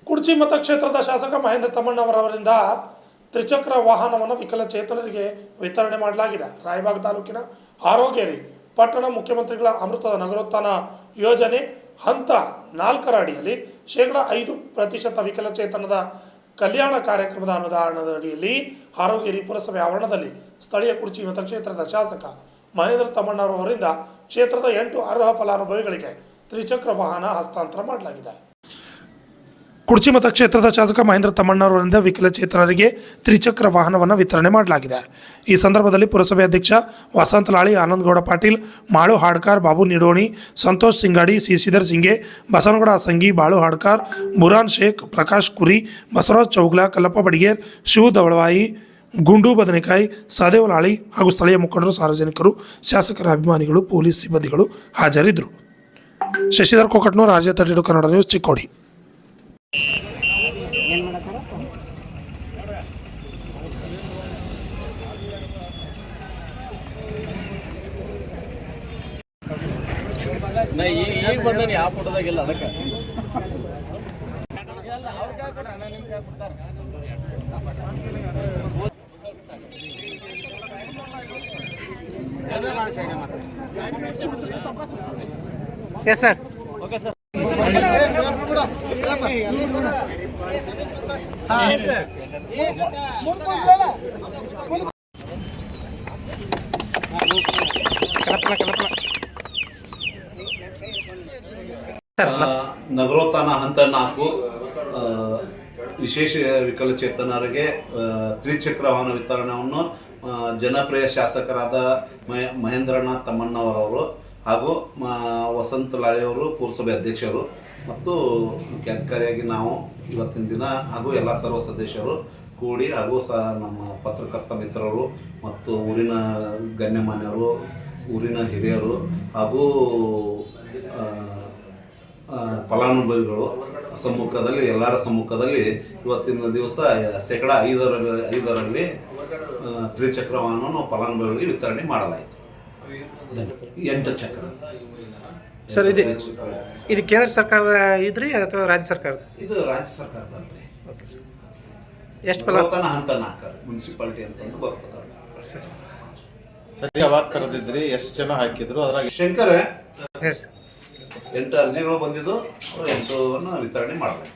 ಕುಡ್ಚಿ ಮತಕ್ಷೇತ್ರದ ಶಾಸಕ ಮಹೇಂದ್ರ ತಮ್ಮಣ್ಣವರವರಿಂದ ತ್ರಿಚಕ್ರ ವಾಹನವನ್ನು ವಿಕಲಚೇತನರಿಗೆ ವಿತರಣೆ ಮಾಡಲಾಗಿದೆ. ರಾಯಬಾಗ ತಾಲೂಕಿನ ಆರೋಗ್ಯರಿ ಪಟ್ಟಣ ಮುಖ್ಯಮಂತ್ರಿಗಳ ಅಮೃತದ ನಗರೋತ್ಥಾನ ಯೋಜನೆ ಹಂತ 4ರ ಅಡಿಯಲ್ಲಿ 5% ವಿಕಲಚೇತನದ ಕಲ್ಯಾಣ ಕಾರ್ಯಕ್ರಮದ ಅನುದಾನದ ಅಡಿಯಲ್ಲಿ ಆರೋಗ್ಯರಿ ಪುರಸಭೆ ಆವರಣದಲ್ಲಿ ಸ್ಥಳೀಯ ಕುಡ್ಚಿ ಮತಕ್ಷೇತ್ರದ ಶಾಸಕ ಮಹೇಂದ್ರ ತಮ್ಮಣ್ಣವರವರಿಂದ ಕ್ಷೇತ್ರದ 8 ಅರ್ಹ ಫಲಾನುಭವಿಗಳಿಗೆ ತ್ರಿಚಕ್ರ ವಾಹನ ಹಸ್ತಾಂತರ ಮಾಡಲಾಗಿದೆ. ಕುಡ್ಚಿ ಮತಕ್ಷೇತ್ರದ ಶಾಸಕ ಮಹೇಂದ್ರ ತಮ್ಮಣ್ಣವರಿಂದ ವಿಕಲಚೇತನರಿಗೆ ತ್ರಿಚಕ್ರ ವಾಹನವನ್ನು ವಿತರಣೆ ಮಾಡಲಾಗಿದೆ. ಈ ಸಂದರ್ಭದಲ್ಲಿ ಪುರಸಭೆ ಅಧ್ಯಕ್ಷ ವಸಂತ ಲಾಳಿ, ಆನಂದಗೌಡ ಪಾಟೀಲ್, ಮಾಳು ಹಾಡ್ಕಾರ್, ಬಾಬು ನಿಡೋಣಿ, ಸಂತೋಷ್ ಸಿಂಗಾಡಿ, ಶ್ರೀಧರ್ ಸಿಂಗೆ, ಬಸವನಗೌಡ ಸಂಗಿ, ಬಾಳು ಹಾಡ್ಕಾರ್, ಬುರಾನ್ ಶೇಖ್, ಪ್ರಕಾಶ್ ಕುರಿ, ಬಸವರಾಜ್ ಚೌಗ್ಲಾ, ಕಲ್ಲಪ್ಪ ಬಡಿಗೇರ್, ಶಿವ ದವಳವಾಯಿ, ಗುಂಡು ಬದನೆಕಾಯಿ, ಸಹದೇವ ಲಾಳಿ ಹಾಗೂ ಸ್ಥಳೀಯ ಮುಖಂಡರು, ಸಾರ್ವಜನಿಕರು, ಶಾಸಕರ ಅಭಿಮಾನಿಗಳು, ಪೊಲೀಸ್ ಸಿಬ್ಬಂದಿಗಳು ಹಾಜರಿದ್ದರು. ಶಶಿಧರ್ ಕೊಕಟ್ನೂರ್, ರಾಜ್ಯ 32 ಕನ್ನಡ ನ್ಯೂಸ್, ಚಿಕ್ಕೋಡಿ. ಈಗ ಬಂದನಿ ಆ ಫೋಟೋದಾಗಿಲ್ಲ ಅದಕ್ಕೆ yes sir. Okay sir. Nagarotthana ಹಂತ 4 ವಿಶೇಷ ವಿಕಲಚೇತನರಿಗೆ ತ್ರಿಚಕ್ರ ವಾಹನ ವಿತರಣೆಯನ್ನು ಜನಪ್ರಿಯ ಶಾಸಕರಾದ ಮಹೇಂದ್ರನಾಥ ತಮ್ಮಣ್ಣವರವರು ಹಾಗೂ ವಸಂತ ಲಾಳಿಯವರು ಪುರಸಭೆ ಅಧ್ಯಕ್ಷರು ಮತ್ತು ಮುಖ್ಯಾಧಿಕಾರಿಯಾಗಿ ನಾವು ಇವತ್ತಿನ ದಿನ ಹಾಗೂ ಎಲ್ಲ ಸರ್ವ ಸದಸ್ಯರು ಕೂಡಿ ಹಾಗೂ ನಮ್ಮ ಪತ್ರಕರ್ತ ಮಿತ್ರರು ಮತ್ತು ಊರಿನ ಗಣ್ಯಮಾನ್ಯರು, ಊರಿನ ಹಿರಿಯರು ಹಾಗೂ ಫಲಾನುಭವಿಗಳು ಸಮ್ಮುಖದಲ್ಲಿ ಎಲ್ಲರ ಸಮ್ಮುಖದಲ್ಲಿ ಇವತ್ತಿನ ದಿವಸ 5% ತ್ರಿಚಕ್ರ ವಾಹನವನ್ನು ಫಲಾನುಭವಿಗಳಿಗೆ ವಿತರಣೆ ಮಾಡಲಾಯಿತು. 8 ಚಕ್ರ ಸರ್. ಇದು ಕೇಂದ್ರ ಸರ್ಕಾರದ ಇದ್ರಿ ಅಥವಾ ರಾಜ್ಯ ಸರ್ಕಾರದ? ಇದು ರಾಜ್ಯ ಸರ್ಕಾರದಲ್ರಿ. Okay sir. ಎಷ್ಟು ಫಲಾನುಭವಿ ಹಂತ 4 ಮುನ್ಸಿಪಾಲಿಟಿ ಅಂತಂದು ಬರ್ತದೆ ಸರ್. ಸರಿ, ಯಾವಾಗ ಕರೆದಿದ್ರಿ? ಎಷ್ಟು ಜನ ಹಾಕಿದ್ರು? ಅದ್ರಾಗ ಶಂಕರ್ ಹೇಳಿ ಸರ್. 8 ಅರ್ಜಿಗಳು ಬಂದಿದ್ದು, 8 ವಿತರಣೆ ಮಾಡಬೇಕು.